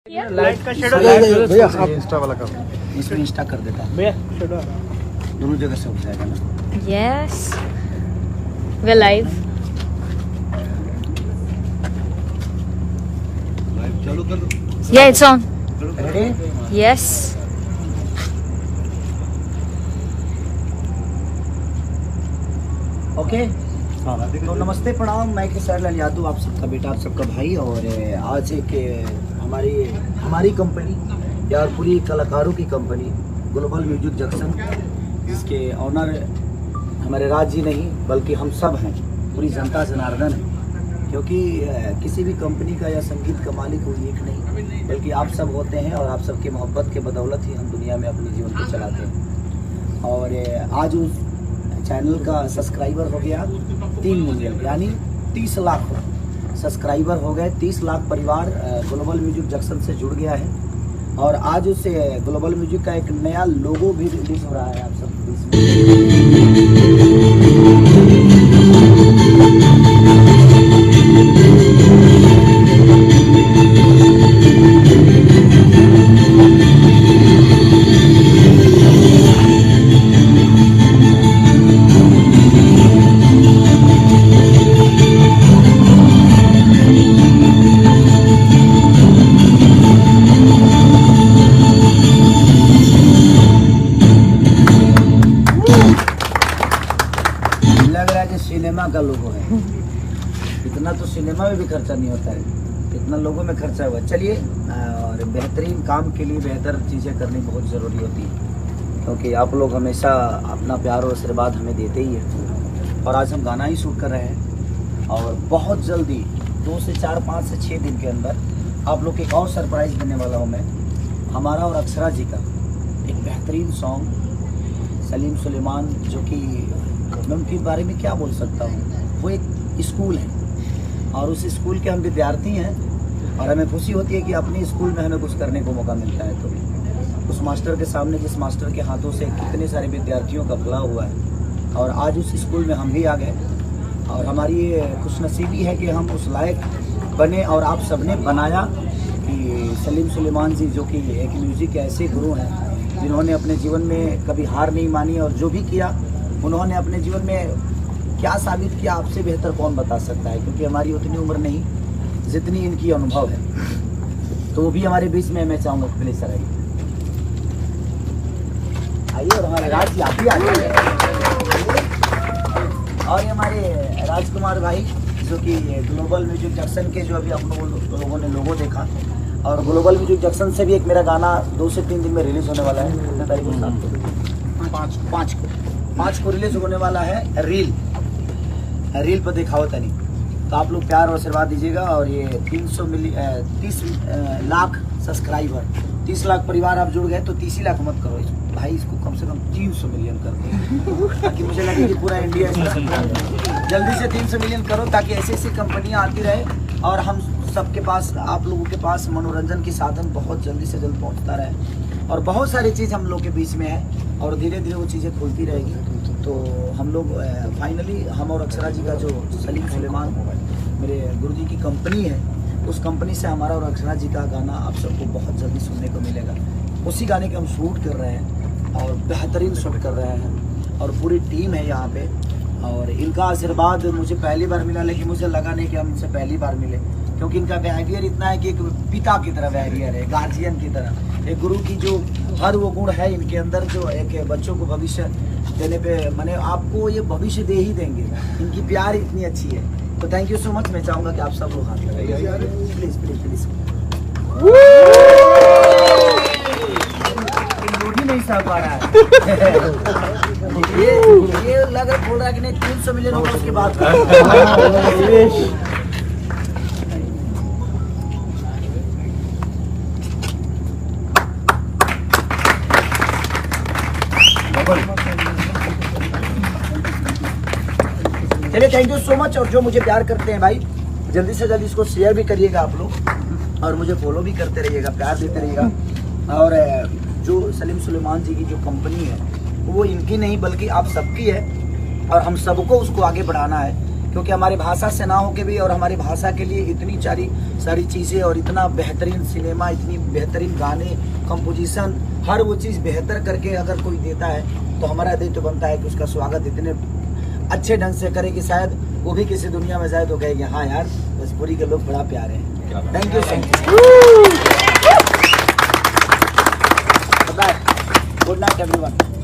Light का shadow भैया आप इंस्टा वाला कर, इसमें इंस्टा कर देता हूँ, भैया शेडो दोनों जगह से हो जाएगा ना। Yes. We're live. चालू कर दो। Yeah, it's on. Ready? Yes. Okay तो नमस्ते प्रणाम, मैं किशोर लाल यादव, आप सबका बेटा, आप सबका भाई। और आज एक हमारी कंपनी यार, पूरी कलाकारों की कंपनी ग्लोबल म्यूजिक जंक्शन, जिसके ऑनर हमारे राज जी नहीं बल्कि हम सब हैं, पूरी जनता जनार्दन है। क्योंकि किसी भी कंपनी का या संगीत का मालिक कोई एक नहीं बल्कि आप सब होते हैं, और आप सबकी मोहब्बत के बदौलत ही हम दुनिया में अपने जीवन को चलाते हैं। और आज उस चैनल का सब्सक्राइबर हो गया 3 मिलियन, यानी 30 लाख सब्सक्राइबर हो गए। 30 लाख परिवार ग्लोबल म्यूजिक जंक्शन से जुड़ गया है। और आज उस ग्लोबल म्यूजिक का एक नया लोगो भी रिलीज हो रहा है आप सब लग रहा है कि सिनेमा का लोगो है। इतना तो सिनेमा में भी खर्चा नहीं होता है, इतना लोगों में खर्चा हुआ। चलिए, और बेहतरीन काम के लिए बेहतर चीज़ें करनी बहुत ज़रूरी होती है, क्योंकि आप लोग हमेशा अपना प्यार और आशीर्वाद हमें देते ही हैं। और आज हम गाना ही शूट कर रहे हैं, और बहुत जल्दी 2 से 4, 5 से 6 दिन के अंदर आप लोग एक और सरप्राइज़ देने वाला हूँ मैं। हमारा और अक्षरा जी का एक बेहतरीन सॉन्ग, सलीम सुलेमान, जो कि मैं उनके बारे में क्या बोल सकता हूँ। वो एक स्कूल है, और उस स्कूल के हम विद्यार्थी हैं, और हमें खुशी होती है कि अपने स्कूल में हमें कुछ करने को मौका मिलता है। तो उस मास्टर के सामने, जिस मास्टर के हाथों से कितने सारे विद्यार्थियों का भला हुआ है, और आज उस स्कूल में हम भी आ गए। और हमारी खुशनसीबी है कि हम उस लायक बने, और आप सबने बनाया कि सलीम सुलेमान जी, जो कि एक म्यूज़िक के ऐसे गुरु हैं जिन्होंने अपने जीवन में कभी हार नहीं मानी, और जो भी किया उन्होंने अपने जीवन में क्या साबित किया, आपसे बेहतर कौन बता सकता है। क्योंकि हमारी उतनी उम्र नहीं जितनी इनकी अनुभव है। तो वो भी हमारे बीच में, मैं चाहूँगा प्लीज सर आइए, और हमारे राज जी आप भी आइए। और ये हमारे राजकुमार भाई, जो कि ग्लोबल म्यूजिक जंक्शन के, जो अभी आप लोगों ने लोगो देखा, और ग्लोबल म्यूजिक जंक्शन से भी एक मेरा गाना 2 से 3 दिन में रिलीज होने वाला है। कितने तारीख को? 5 को रिलीज होने वाला है। रील पर देखा होता नहीं, तो आप लोग प्यार और आशीर्वाद दीजिएगा। और ये 30 लाख सब्सक्राइबर, 30 लाख परिवार आप जुड़ गए, तो 30 लाख मत करो भाई, इसको कम से कम 300 मिलियन कर दो, ताकि मुझे लगे कि पूरा इंडिया जल्दी से 300 मिलियन करो, ताकि ऐसी ऐसी कंपनियां आती रहे, और हम सबके पास, आप लोगों के पास मनोरंजन की साधन बहुत जल्दी से जल्द पहुंचता रहे। और बहुत सारी चीज़ हम लोग के बीच में है, और धीरे धीरे वो चीज़ें खुलती रहेगी। तो हम लोग फाइनली, हम और अक्षरा जी का जो सलीम सुलेमान मेरे गुरुजी की कंपनी है, उस कंपनी से हमारा और अक्षरा जी का गाना आप सबको बहुत जल्दी सुनने को मिलेगा। उसी गाने के हम शूट कर रहे हैं, और बेहतरीन शूट कर रहे हैं, और पूरी टीम है यहाँ पे। और इनका आशीर्वाद मुझे पहली बार मिला, लेकिन मुझे लगा नहीं कि हम इनसे पहली बार मिले, क्योंकि इनका बिहेवियर इतना है कि एक पिता की तरह बिहेवियर है, गार्जियन की तरह। एक गुरु की जो हर वो गुण है इनके अंदर, जो एक बच्चों को भविष्य देने पे, मैंने आपको ये भविष्य दे ही देंगे। इनकी प्यार इतनी अच्छी है। तो थैंक यू सो मच। मैं चाहूँगा कि आप सब लोग हाथ लगाइए प्लीज़ प्लीज़ प्लीज़। ही नहीं सह पा रहा है। ये लग रहा बोल रहा है कि नहीं 300 मिलियन होगा उसके बाद। चलिए, थैंक यू सो मच। और जो मुझे प्यार करते हैं भाई, जल्दी से जल्दी इसको शेयर भी करिएगा आप लोग, और मुझे फॉलो भी करते रहिएगा, प्यार देते रहिएगा। और जो सलीम सुलेमान जी की जो कंपनी है, वो इनकी नहीं बल्कि आप सबकी है, और हम सबको उसको आगे बढ़ाना है। क्योंकि हमारी भाषा से ना हो के भी और हमारी भाषा के लिए इतनी सारी चीज़ें और इतना बेहतरीन सिनेमा, इतनी बेहतरीन गाने, कंपोजिशन, हर वो चीज़ बेहतर करके अगर कोई देता है तो हमारा दायित्व बनता है कि उसका स्वागत इतने अच्छे ढंग से करे कि शायद वो भी किसी दुनिया में जाए तो कहेंगे हाँ यार भोजपुरी के लोग बड़ा प्यारे हैं। Thank you so much. Good night everyone.